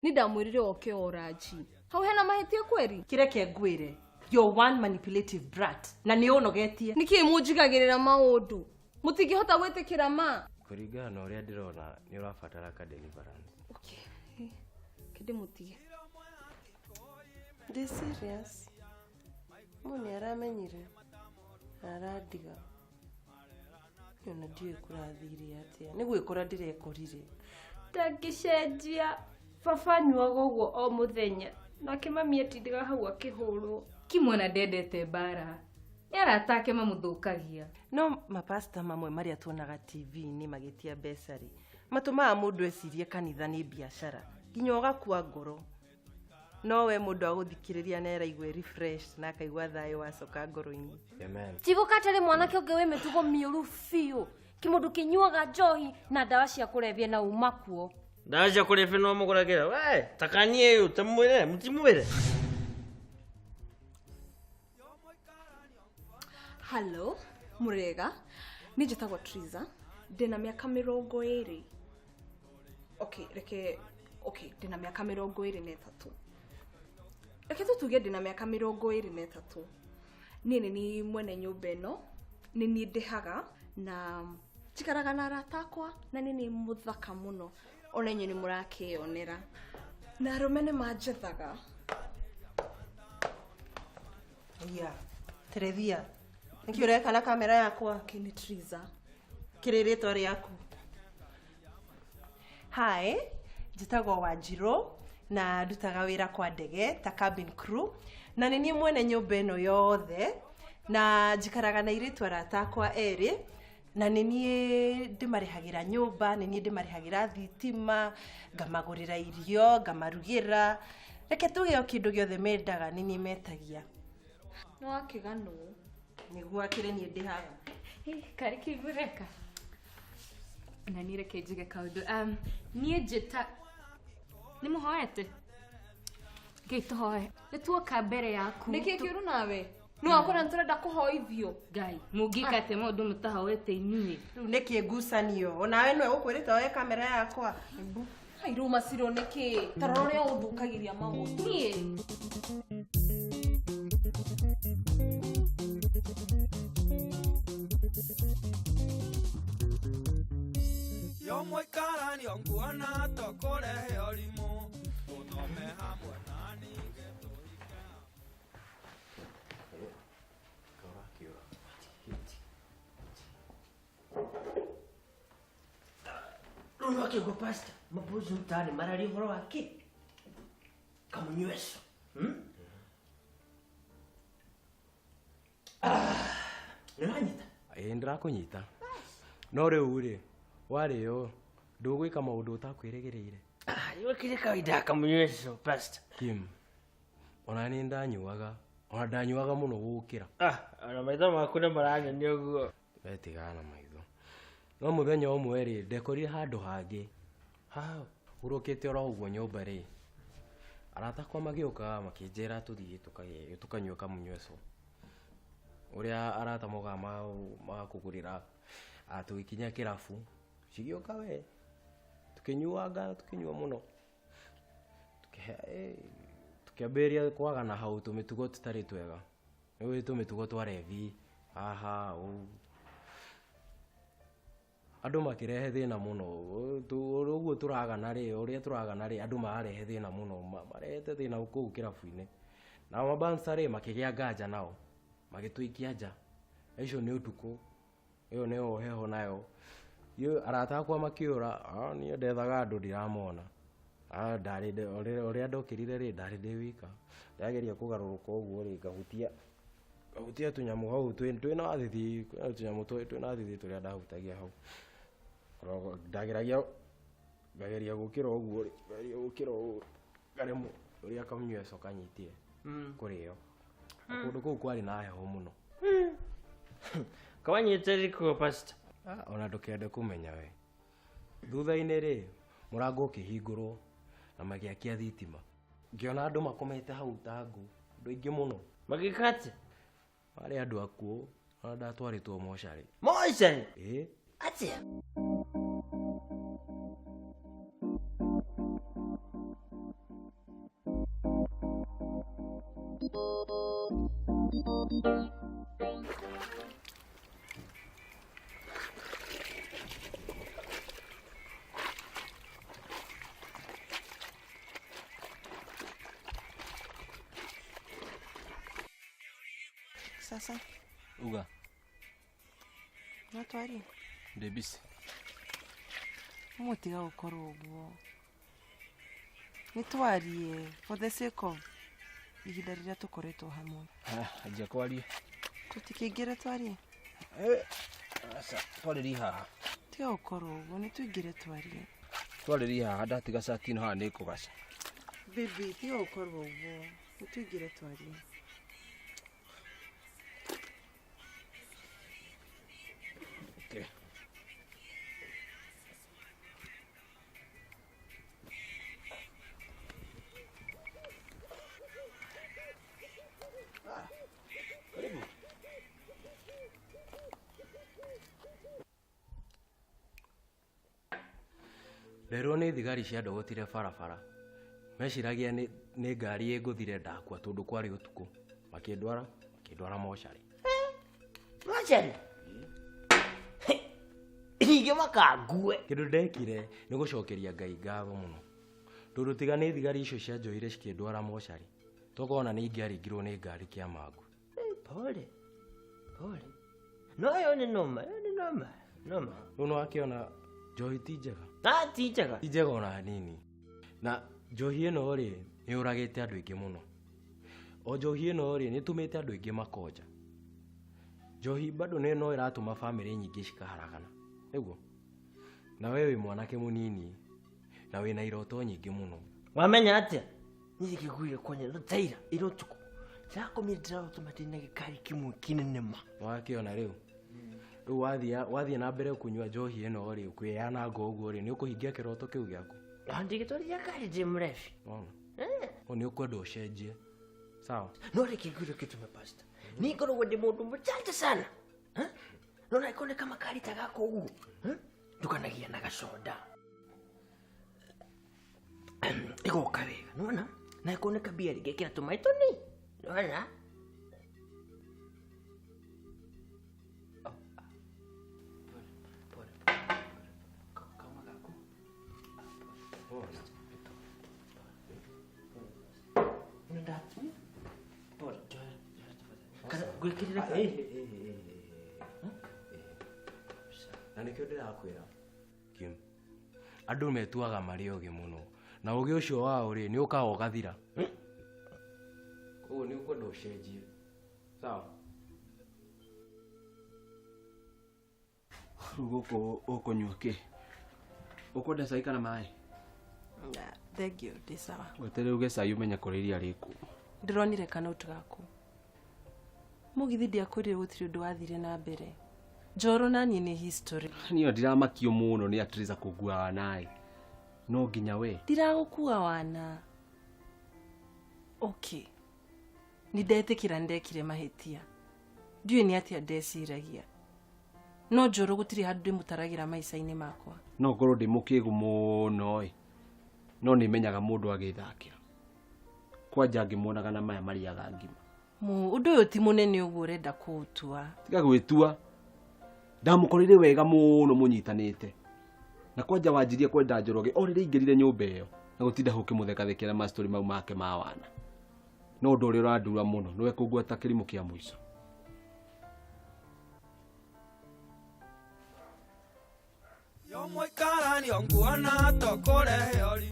Nindamwirire oke oraji. Hau hena mahitia kweri? Kireke ngwire. You're one manipulative brat. Na ni unogetie. Niki munjigagirira maundu. Mutingihota gwitikira ma. Kuringana na uria ndirona ni urabatara ka deliverance. Okay. Kide mutige. This serious. Muni aramenyire. Aradiga. Yona ndiye kurathiri atia. Nigwikora ndirekorire. Tangicenjia baba nyuaga uguo o muthenya. Nake mami atindiga hau akihurwo. Kimwana ndendete bara. Yaratake mamuthukagia. No mapasta mamwe maria tuonaga TV ni magitia besari. Matumaa mundu ecirie kanitha ni biashara. Nginya ugakua ngoro. No we mundu aguthikiriria nera igwe refresh na akaigwa thayo wacoka ngoro-ini. Amen. Tigukatare mwanake ungewe mitugo miuru fiu. Kimundu kinyuaga njohi na dawa cia kurevia na umakuo. Dawa cia kurevia no muguragira. We, takanie yu temwire, mutimwire. Hello, Murega. Nijitagwa Triza. Ndina miaka 20. Ndina miaka 23. Reke tutuge ndina miaka 23. Nini ni mwene nyumba ino. Nini ndihaga na njikaraga na arata akwa na nini muthaka muno. Ona inyu ni murakionera. Na arume ni manjethaga. Yeah. Terevia. Niki ureka na kamera yakwa Kini Triza. Kiririto riaku. Hi, njitagwo Wanjiro na ndutaga wira kwa ndege ta cabin crew na nini mwene nyumba ino yothe na njikaraga na iritu arata akwa eri na nini ndimarihagira nyumba, nini ndimarihagira thitima, ngamagurira irio, ngamarugira. Reke tuge kindu giothe mendaga nini metagia. No akigano. Niguo akire ni ndihaga. Kari kigureka. Na nire kejige kaundu. Nie jeta. Ni muhoete. Geito hoe. Nituoka mbere yaku. Niki kiuru nawe? No akora nturenda kuhoithio. Gai, mugikate maundu mutahoete inyuĩ. Riu niki ngucanio. Onawe no ukwirita oe kamera yakwa. Hairu masiro niki tarore uthukagiria maundu. Nie. Yo Tuikaranie onguona tokurehe orimu uthome hamwe nani Runo akigo pasta mabuzu mtani marari horo wake kamunyweso niranyita Ndirakunyita. No riu ri wario ndugwika maundu utakwirigireire. Iwe kile kawaida kamunyweso pasta Kim. Ona ni ndanyuaga. Ona ndanyuaga muno gukira. Ana maitho maku ne maranyania uguo. Betigana maitho. No muthenya umwe ri ndekorire handu hangi. Ha, urukite ora uguo nyumba ri. Arata kwa magioka makinjira tuthie tukanyua kamunyweso. Uria arata moga makugurira atugikinya kirafu. Cigioka we. Tukinyua muno. Tukiamberia kwaga na hau tumitugo tutari twega. Niwe tumitugo twarevi. Aha, andu makirehe thina muno. Uguo turagana ri, uria turagana ri andu marehe thina muno. Marehete thina kuu kirafu-ini. Na mabansa ri makigia nganja nao. Magituikia nja. Icio ni utuku. Iyo ni heho nayo. Yo arata kwa makiura, ni ndethaga andu ndiramona. Ndari uria ndokirire ri ndari ndi wika. Ndageria kugaruruka uguo ri ngahutia tunyamu hau twina thithi, tunyamu twina thithi turia ndahutagia hau. Ndageria gukira uguo ri, garemu uria kamunyweso kanyitie kurio. Kundu kuu kwari na heho muno. Kawanyite riko pasta. Ona ndukende kumenya we. Thutha-ini ri murango ukihingurwo na magiakia thitima. Ngiona andu makomete hau tangu, andu aingi muno. Magikate. Mari andu akuo, ona ndatwaritwo mochari. Mochari? Atia. Sasa Uga, no twarie ndĩ busy. mũtiga gũkorwo ũguo. Nĩ twarie for the sake of ihinda rĩrĩa tũkoretwo hamwe. Anjia kwaria. Tũtikĩingĩre twarie. Asa, twarĩria haha. Tiga gũkorwo ũguo, nĩ tũingĩre twarie. Twarĩria haha, ndatiga cati ĩno haha nĩ kũgaca. Bibi, tiga gũkorwo ũguo, nĩ tũingĩre twarie. Okay. Karibu. Rero nĩ thigari cia ndogotire barabara. Meciragia nĩ ngari ĩngũthire ndakua tondũ kwarĩ ũtukũ. Makĩndwara mocarĩ. Mocarĩ? Ningĩ makangue. Kĩndũ ndekire nĩ gũcokeria Ngai ngatho mũno. Tondũ tiga nĩ thigari icio cia njoire cikĩndwara mocarĩ. Tokona nĩ ingĩaringirwo nĩ ngari kĩa mangu. Pole. No yo nĩ noma. Rĩu nĩ wakĩona njohi ti njega. Ti njega. Ti njega ona hanini. Na njohi ĩno rĩ nĩ ũragĩte andũ aingĩ mũno. O njohi ĩno rĩ nĩ tũmĩte andũ aingĩ makonja. Njohi bado no ĩratũma famĩlĩ nyingĩ cikaharagana. Nĩguo. Na wewe mwanake mũnini na wĩna iroto nyingĩ mũno. Wamenya atĩa? Niĩ ngĩguire kwanya no taira irotuko. Ndakomire ndĩrarota ndĩna gĩkari kĩmwe kĩnene ma. Wakĩona rĩu. Rĩu wathiĩ na mbere kũnyua njohi ĩno rĩ kwĩyananga ũguo rĩ nĩ ũkũhingia kĩroto kĩu gĩaku. Ndigĩtwarithia ngari ndĩ mũrebi. O nĩ ũkwenda ũcenjie. Sawa. No reke ngwĩre kĩtu pastor. Niĩ ngoragwo ndĩ mũndũ mũchanja sana. No na ikone kama kari ta gako ũguo. Ndukanagia na gacoda. Igoka wega, nona? Na ikone kabia rigekĩra tũmaitũ-inĩ. Nona? Na nĩkĩo ndĩrakwĩra Kim, andũ metuaga marĩ ogĩ mũno na ũgĩ ũcio wao rĩ nĩ ũkaga ũgathira. Ũguo nĩ ũkwenda ũcenjie. Sawa. Rĩu gũkũ ũkũnyua kĩ? Ũkwenda cai kana maĩ? Thengio, ndĩ sawa. Weterere uge cai ũmenye kũrĩa iria rĩkuo. Ndĩronire kanautu gaku. Mũgithi ndiakwĩrire gũtirĩ ũndũ wathire na mbere. Njoro naniĩ nĩ history. Niĩ ndiramakio mũno nĩ Atriza kũngua wanaĩ. No nginya we. Ndiragũkua wana. Okay. Nĩndetĩkĩra ndekire mahĩtia. Ndiũĩ nĩ atĩa ndeciragia. No Njoro gũtirĩ handũ ndĩmũtaragĩra maica-inĩ makwa. No ngorwo ndĩ mũkĩgu mũno ĩ. No nĩmenyaga mũndũ agĩthakĩra. Kwanja ngĩmuonaga na maya mariaga ngima. Ũndũ ũyũ ti mũnene ũguo ũrenda kũũtua. Tiga gwĩtua. Ndamũkorire wega mũno mũnyitanĩte. Na kwanja wanjirie kwenda Njoroge o rĩrĩa ingĩrire nyũmba ĩyo. Na gũtinda hũke mũthekathekera mastori mau make ma wana. No ũndũ ũrĩa ũrandura mũno nĩwe kũngwata kĩrimũ kĩa mũico. Yo Tuikaranie nguona tokore